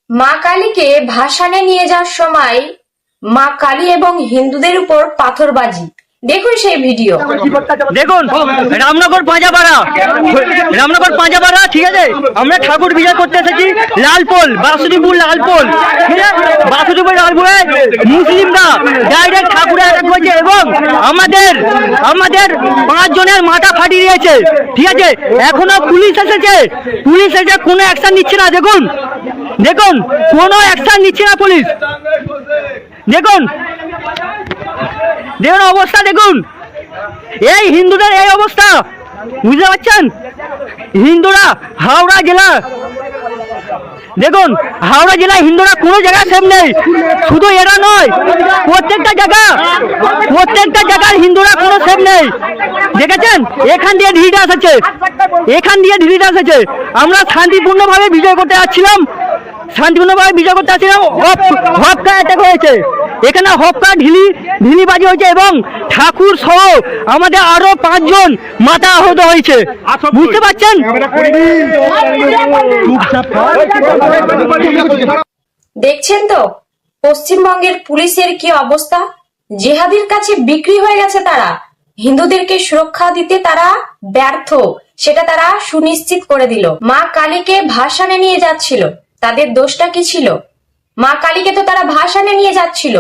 মা কালীকে ভাসানে নিয়ে যাওয়ার সময় মা কালী এবং হিন্দুদের উপর পাথরবাজি। দেখুন সেই ভিডিও। দেখুন রামনগর পাঁজাপাড়া, ঠিক আছে, আমরা ঠাকুর বিজয় করতে এসেছি। লালপোল বাসুদেবপুর লালপোল, ঠিক আছে, বাসুদেবপুর লালপোলে মুসলিমরা ডাইরেক্ট ঠাকুরে অ্যাটাক করেছে এবং আমাদের 5 জনের মাথা ফাটিয়ে দিয়েছে, ঠিক আছে। এখনো পুলিশ এসে কোনো অ্যাকশন নিচ্ছে না। দেখুন কোনো অ্যাকশন নিচ্ছে না পুলিশ। দেখুন অবস্থা, দেখুন এই হিন্দুদের এই অবস্থা, বুঝতে পারছেন? হিন্দুরা হাওড়া জেলা, দেখুন হাওড়া জেলায় হিন্দুরা কোনো জায়গায় সেফ নেই। শুধু এরা নয়, প্রত্যেকটা জায়গার হিন্দুরা কোনো সেফ নেই। দেখেছেন এখান দিয়ে ঢিলিটা এসেছে। আমরা শান্তিপূর্ণভাবে বিজয় করতে যাচ্ছিলাম, হপকা অ্যাটাক হয়েছে। এখানে হপকা ঢিলিবাজি হয়েছে এবং ঠাকুর সহ আমাদের আরো 5 জন মাথা আহত হয়েছে, বুঝতে পারছেন? দেখছেন তো পশ্চিমবঙ্গের পুলিশের কি অবস্থা। জেহাদির কাছে বিক্রি হয়ে গেছে তারা। হিন্দুদেরকে সুরক্ষা দিতে তারা ব্যর্থ, সেটা তারা সুনিশ্চিত করে দিল। মা কালীকে ভাসানে নিয়ে যাচ্ছিল, তাদের দোষটা কি ছিল? মা কালীকে তো তারা ভাসানে নিয়ে যাচ্ছিল,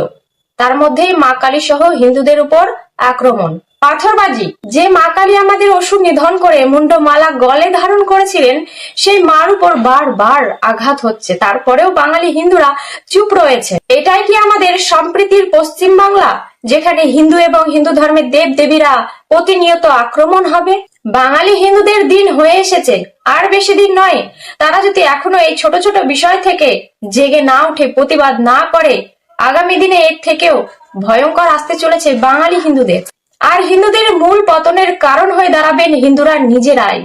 তার মধ্যেই মা কালী সহ হিন্দুদের উপর আক্রমণ, পাথরবাজি। যে মা কালী আমাদের অসুর নিধন করে মুন্ডমালা গলে ধারণ করেছিলেন, সেই মার উপর বারবার আঘাত হচ্ছে, তারপরেও বাঙালি হিন্দুরা চুপ রয়েছে। এটাই কি আমাদের সম্প্রীতির পশ্চিম বাংলা, যেখানে হিন্দু এবং হিন্দু ধর্মের দেব দেবীরা প্রতিনিয়ত আক্রমণ হবে? বাঙালি হিন্দুদের দিন হয়ে এসেছে, আর বেশি দিন নয়। তারা যদি এখনো এই ছোট ছোট বিষয় থেকে জেগে না উঠে, প্রতিবাদ না করে, আগামী দিনে এর থেকেও ভয়ঙ্কর আসতে চলেছে বাঙালি হিন্দুদের। আর হিন্দুদের মূল পতনের কারণ হয়ে দাঁড়াবেন হিন্দুরা নিজেরাই।